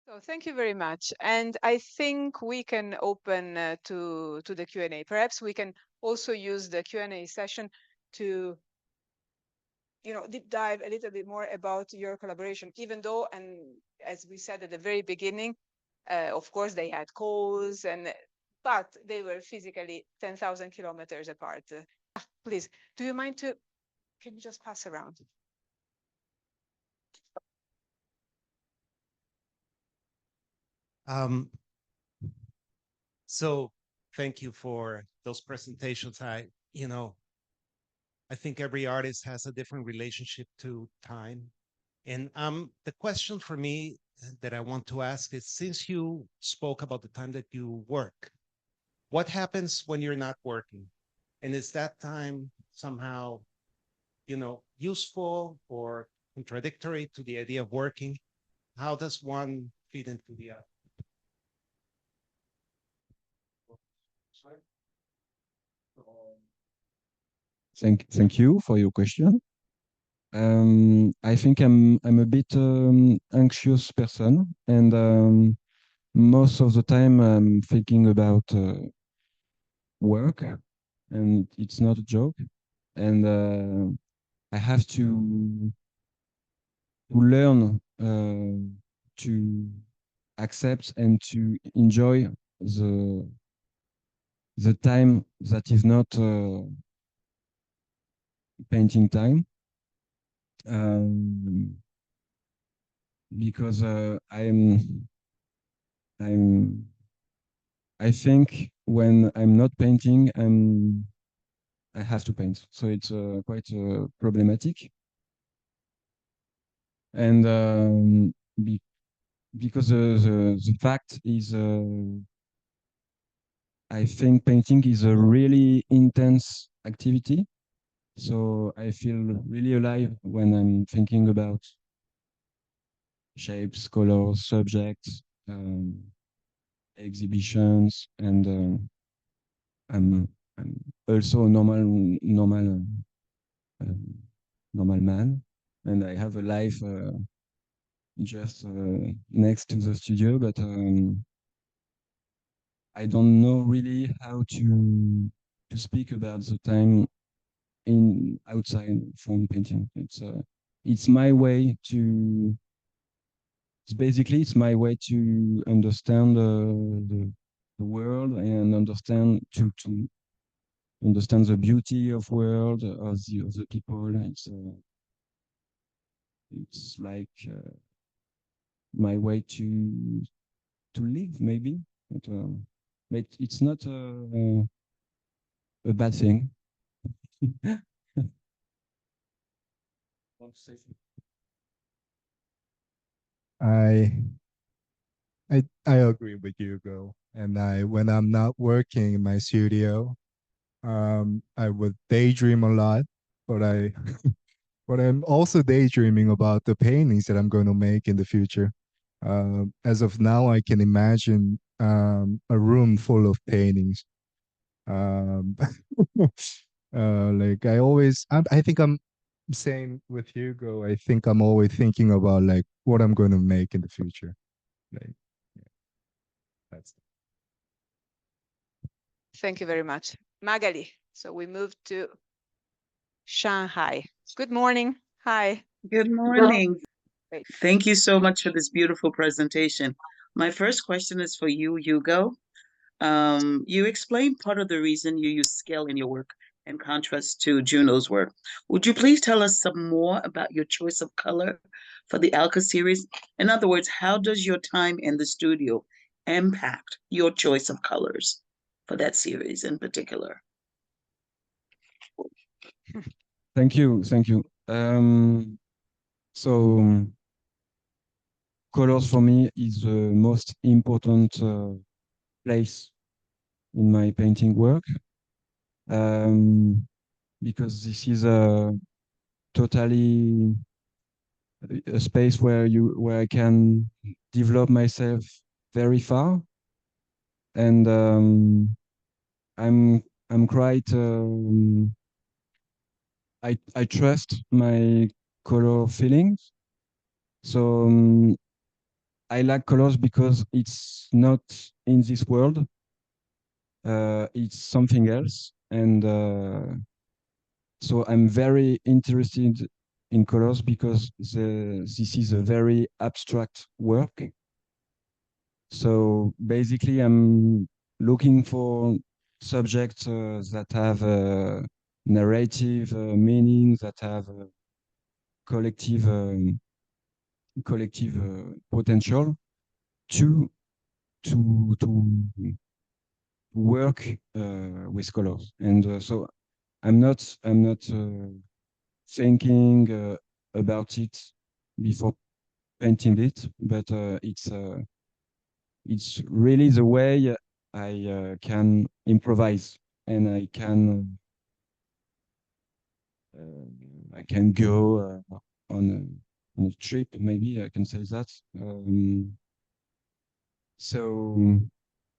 So thank you very much. And I think we can open to the Q&A. Perhaps we can also use the Q&A session to deep dive a little bit more about your collaboration, even though, and as we said at the very beginning, of course, they had calls, but they were physically 10,000 kilometers apart. Please, do you mind can you just pass around? Um, so thank you for those presentations. I think every artist has a different relationship to time. And the question for me that I want to ask is, since you spoke about the time that you work, what happens when you're not working? And is that time somehow, useful or contradictory to the idea of working? How does one fit into the other? Thank you for your question. I think I'm a bit anxious person, and most of the time I'm thinking about work, and it's not a joke. And I have to learn to accept and to enjoy the time that is not painting time. Um, because I'm I think when I'm not painting, I have to paint, so it's quite problematic. And be, because the fact is, I think painting is a really intense activity. So I feel really alive when I'm thinking about shapes, colors, subjects, exhibitions, and I'm I'm also a uh, normal man, and I have a life just next to the studio, but I don't know really how to speak about the time in outside from painting. It's my way to. It's my way to understand the world and understand to understand the beauty of world of the people. It's like my way to live, maybe. But it's not a bad thing. I I agree with you, Hugo. And when I'm not working in my studio, I would daydream a lot, but but I'm also daydreaming about the paintings that I'm going to make in the future. As of now, I can imagine a room full of paintings. Um, I think I'm same with Hugo. I think I'm always thinking about like what I'm going to make in the future. Like, yeah, that's Thank you very much. Magali, so we move to Shanghai. Good morning. Hi. Good morning. Great. Thank you so much for this beautiful presentation. My first question is for you, Hugo. You explained part of the reason you use scale in your work in contrast to Junho's work. Would you please tell us some more about your choice of color for the Alka series? In other words, how does your time in the studio impact your choice of colors for that series in particular? Thank you, thank you. So colors for me is the most important place in my painting work, um, because this is a totally a space where I can develop myself very far, and I'm I'm quite I trust my color feelings. So I like colors because it's not in this world. It's something else, and so I'm very interested in colors because this is a very abstract work. So basically, I'm looking for subjects that have narrative meaning, that have collective collective potential to to work with colors. And so I'm not thinking about it before painting it, but it's really the way I can improvise, and I can go on a trip, maybe I can say that. So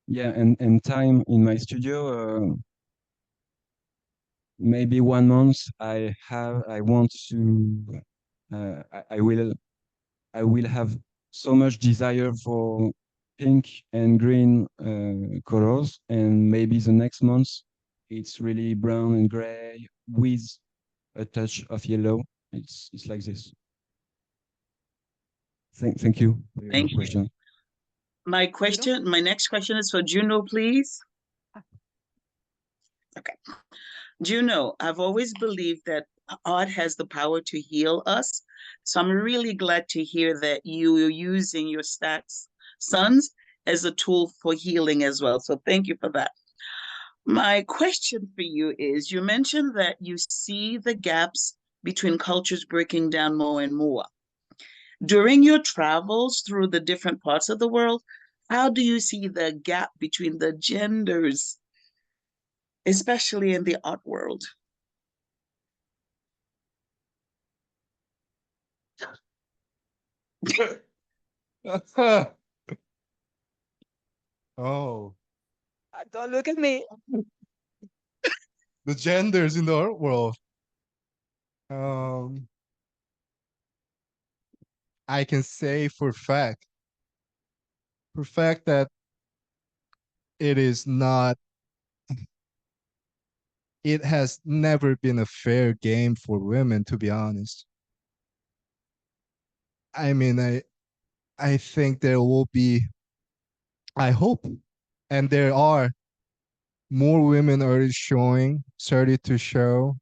yeah, and time in my studio, maybe 1 month. I want to I will have so much desire for pink and green colors, and maybe the next month it's really brown and gray with a touch of yellow. It's like this. Thank you for your Thank you. question. My next question is for Junho, please. Okay. Junho, I've always believed that art has the power to heal us. So I'm really glad to hear that you're using your sons as a tool for healing as well. So thank you for that. My question for you is, you mentioned that you see the gaps between cultures breaking down more and more. During your travels through the different parts of the world, how do you see the gap between the genders, especially in the art world? Oh, Don't look at me. the genders in the art world. Um, I can say for fact that it is not, it has never been a fair game for women, to be honest. I mean, I think there will be, I hope, and there are more women already started to show.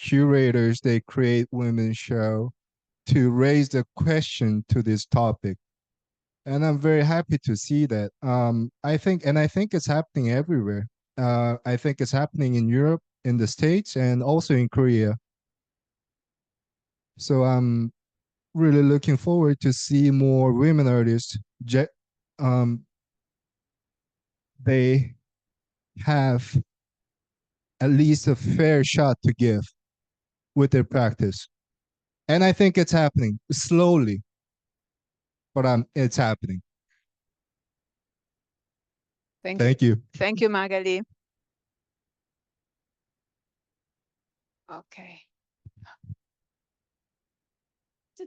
Curators, they create women's show to raise the question to this topic. And I'm very happy to see that. I think it's happening everywhere. I think it's happening in Europe, in the States, and also in Korea. So I'm really looking forward to see more women artists. Um, they have at least a fair shot to give with their practice. And I think it's happening slowly, but it's happening. Thank you. Thank you. Thank you, Magali. Okay.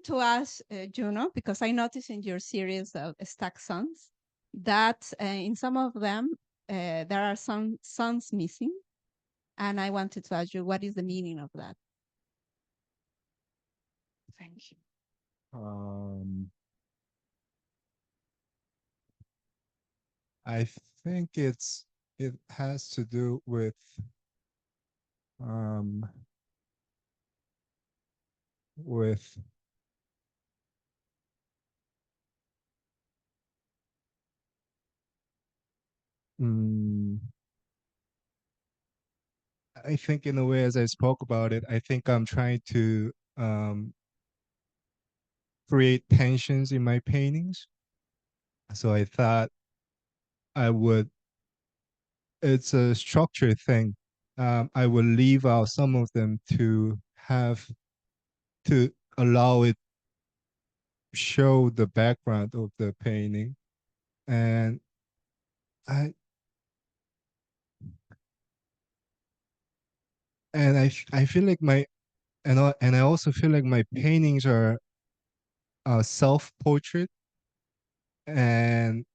To ask Junho, because I noticed in your series of stack sons that in some of them there are some sons missing, and I wanted to ask you what is the meaning of that. Thank you. I think it has to do um with mm, I think in a way, as I spoke about it, I think I'm trying to create tensions in my paintings. So I thought I would, it's a structure thing. I will leave out some of them to allow it show the background of the painting. And I I feel like and I also feel like my paintings are self-portrait. And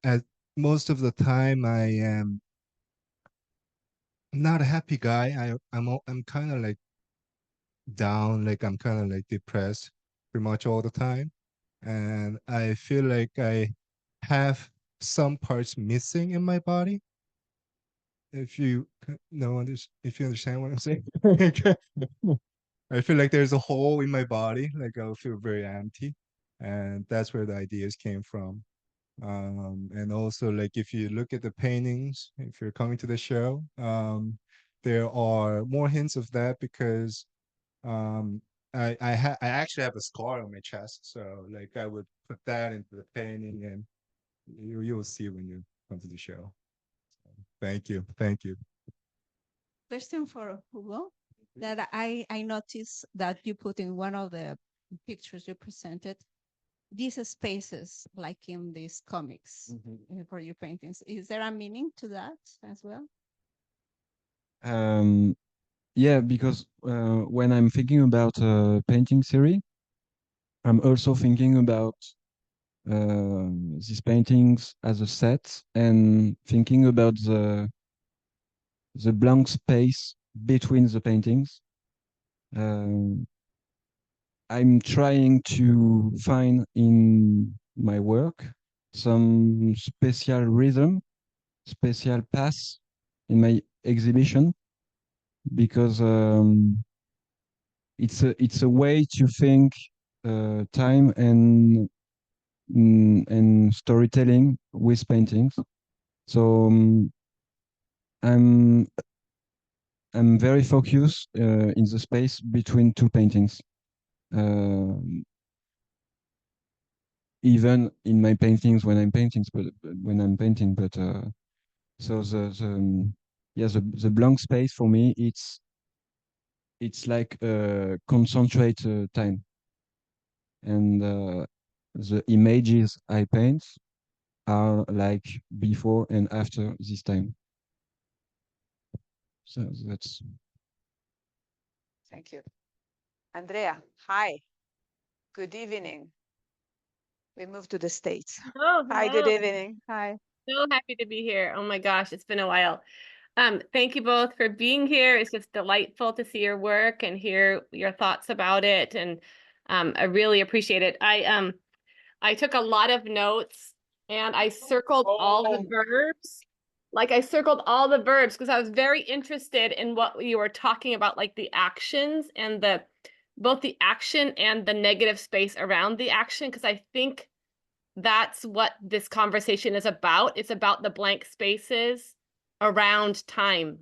at most of the time, I am not a happy guy. I'm kind of like down, like I'm kind of like depressed pretty much all the time. And I feel like I have some parts missing in my body. If you know, if you understand what I'm saying. I feel like there's a hole in my body, like I'll feel very empty. And that's where the ideas came from. And also, like, if you look at the paintings, if you're coming to the show, there are more hints of that because um, I actually have a scar on my chest, so like I would put that into the painting, and you'll see when you come to the show. Thank you, thank you. Question for Hugo, that I noticed that you put in one of the pictures you presented, these spaces like in these comics for your paintings. Is there a meaning to that as well? Yeah, because when I'm thinking about a painting series, I'm also thinking about these paintings as a set and thinking about the blank space between the paintings. I'm trying to find in my work some special rhythm, special path in my exhibition, because it's a way to think time and storytelling with paintings. So I'm very focused in the space between two paintings. Even in my paintings when I'm painting, but so yeah, the blank space for me, it's like concentrate time, and the images I paint are like before and after this time. So that's. Thank you. Andrea, hi. Good evening. We moved to the States. Oh, Hi, good hello. evening. Hi. So happy to be here. Oh my gosh, it's been a while. Thank you both for being here. It's just delightful to see your work and hear your thoughts about it. And I really appreciate it. I took a lot of notes and I circled all the verbs. Like I circled all the verbs because I was very interested in what you were talking about, like the actions and both the action and the negative space around the action, because I think that's what this conversation is about. It's about the blank spaces around time.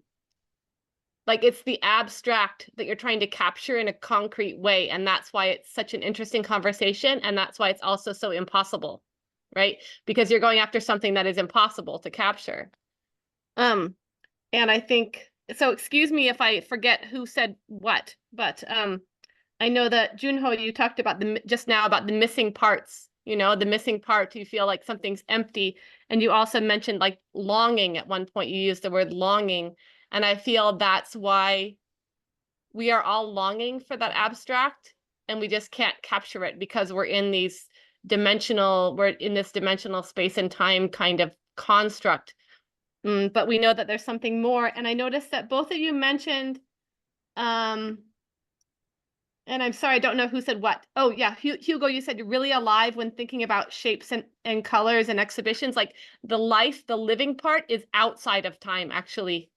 Like it's the abstract that you're trying to capture in a concrete way. And that's why it's such an interesting conversation. And that's why it's also so impossible, right? Because you're going after something that is impossible to capture. And I think, so excuse me if I forget who said what, but I know that Junho, you talked about just now about the missing parts, the missing part, you feel like something's empty. And you also mentioned like longing at one point, you used the word longing. And I feel that's why we are all longing for that abstract and we just can't capture it because we're in this dimensional space and time kind of construct. But we know that there's something more. And I noticed that both of you mentioned, and I'm sorry, I don't know who said what. Oh, yeah, Hugo, you said you're really alive when thinking about shapes and colors and exhibitions. Like the living part is outside of time, actually,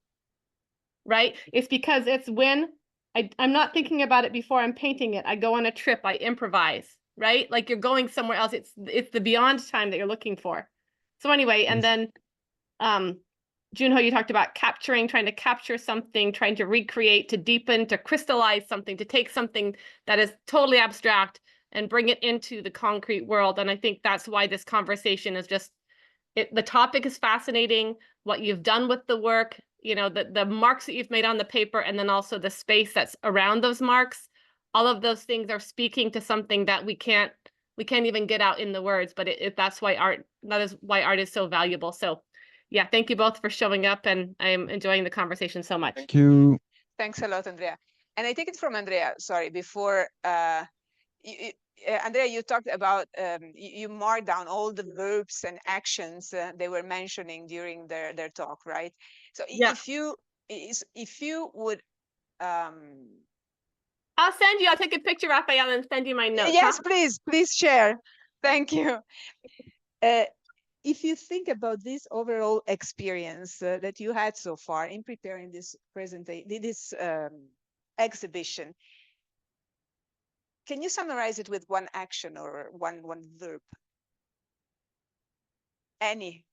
right? It's because it's when I'm not thinking about it before I'm painting it. I go on a trip, I improvise, right? Like you're going somewhere else. It's the beyond time that you're looking for. So anyway, and then Junho, you talked about trying to capture something, trying to recreate, to deepen, to crystallize something, to take something that is totally abstract and bring it into the concrete world. And I think that's why this conversation is just, the topic is fascinating, what you've done with the work, the marks that you've made on the paper, and then also the space that's around those marks. All of those things are speaking to something that we can't even get out in the words, but that is why art is so valuable. So yeah, thank you both for showing up, and I'm enjoying the conversation so much. Thank you. Thanks a lot, Andrea. And I take it from Andrea, sorry, before Andrea, you talked about you marked down all the verbs and actions they were mentioning during their talk, right? So Yeah. if you would I'll send you. I'll take a picture, Raffaella, and send you my notes. yes, please share. Thank you. If you think about this overall experience that you had so far in preparing this exhibition, can you summarize it with one action or one verb? Any?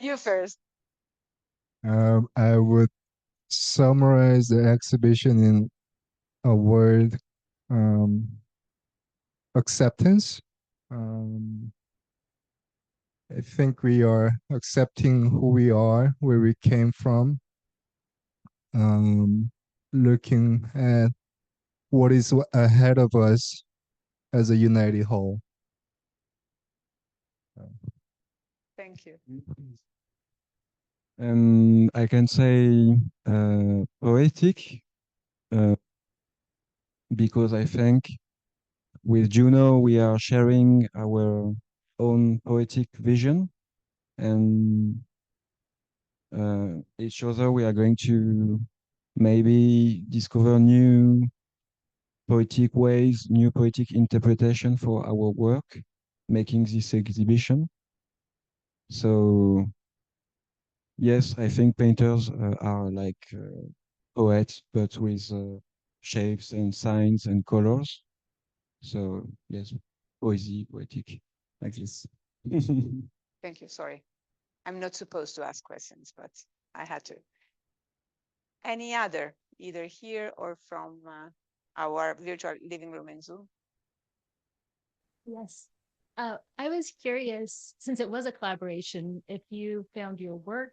You first. I would summarize the exhibition in a word, acceptance. I think we are accepting who we are, where we came from, looking at what is ahead of us as a united whole. Thank you. I can say poetic, because I think with Junho we are sharing our own poetic vision, and each other we are going to maybe discover new poetic ways, new poetic interpretation for our work, making this exhibition. So yes, I think painters are like poets, but with shapes and signs and colors. So yes, poesy, poetic, like this. Thank you. Sorry. I'm not supposed to ask questions, but I had to. Any other, either here or from our virtual living room in Zoom? Yes. I was curious, since it was a collaboration, if you found your work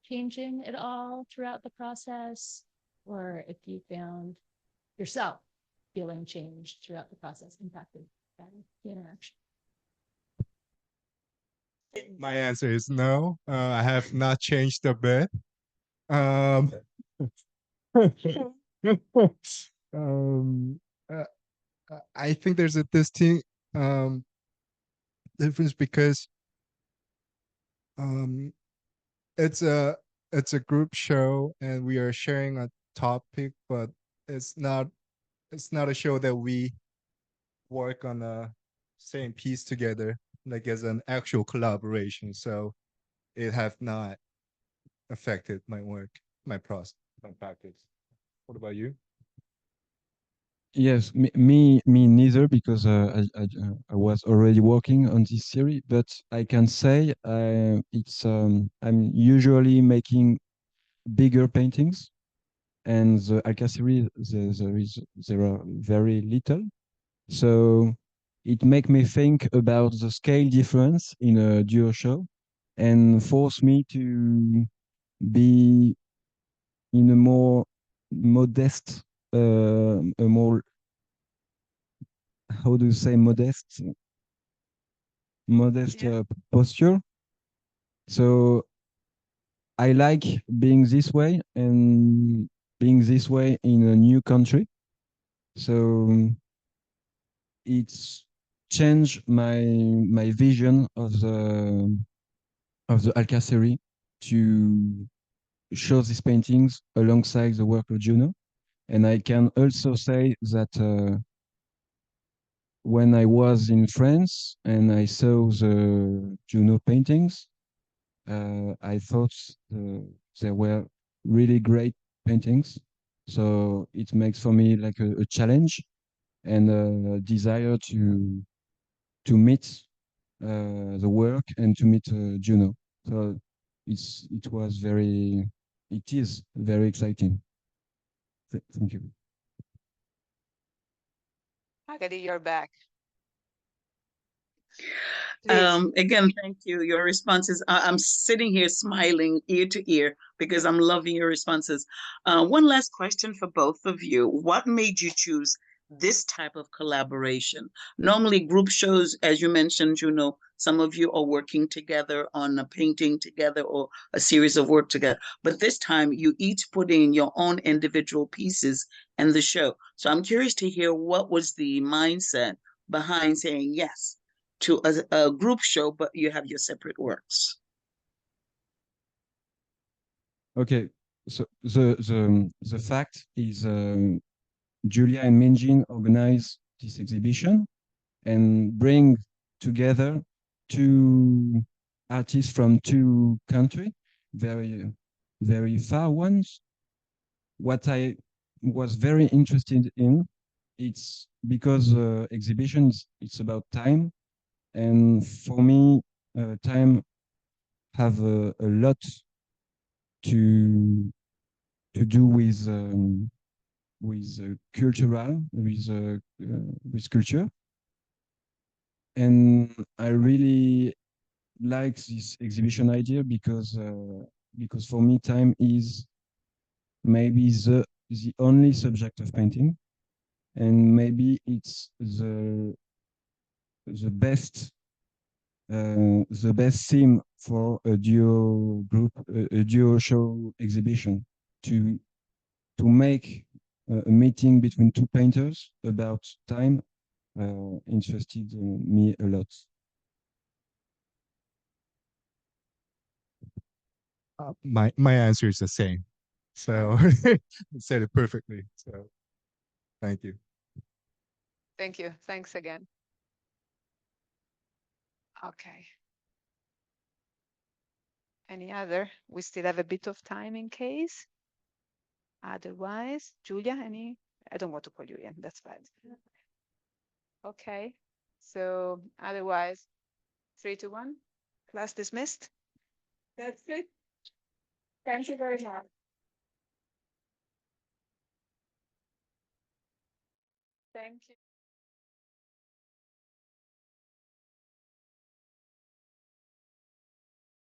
changing at all throughout the process, or if you found yourself feeling changed throughout the process, impacted by the interaction. My answer is no. I have not changed a bit. Um, um, uh, I think there's a distinct difference because it's a group show and we are sharing a topic, but it's not a show that we work on a same piece together, like as an actual collaboration. So it have not affected my work, my process, my practice. What about you? Yes, me neither, because I was already working on this series. But I can say it's I'm usually making bigger paintings, and the Alka series there are very little, so it make me think about the scale difference in a duo show, and force me to be in a more modest, a more, how do you say, modest Yeah. posture. So I like being this way, and being this way in a new country. So it's changed my vision of the Alka series to show these paintings alongside the work of Junho. And I can also say that when I was in France and I saw the Junho paintings, I thought they were really great paintings. So it makes for me like a challenge and a desire to meet the work and to meet Junho. So it is very exciting. Thank you. Hagadi, you're back. Please. Again, thank you. Your responses, I'm sitting here smiling ear to ear because I'm loving your responses. One last question for both of you. What made you choose this type of collaboration? Normally, group shows, as you mentioned, some of you are working together on a painting together or a series of work together. But this time, you each put in your own individual pieces in the show. So I'm curious to hear what was the mindset behind saying yes to a group show, but you have your separate works. Okay, so the fact is, Julia and Minjin organize this exhibition and bring together two artists from two countries, very far ones. What I was very interested in, it's because exhibitions, it's about time, and for me, time have a lot to do with cultural, with culture. And I really like this exhibition idea because for me time is maybe the only subject of painting, and maybe it's the best theme for a duo group, a duo show exhibition, to make a meeting between two painters about time interested me a lot. My answer is the same. So you said it perfectly. So thank you. Thank you. Thanks again. Okay. Any other? We still have a bit of time in case. Otherwise, Julia, any? I don't want to call you Ian. That's fine. Okay. So otherwise, 3, 2, 1. Class dismissed. That's it. Thank you very much. Thank you.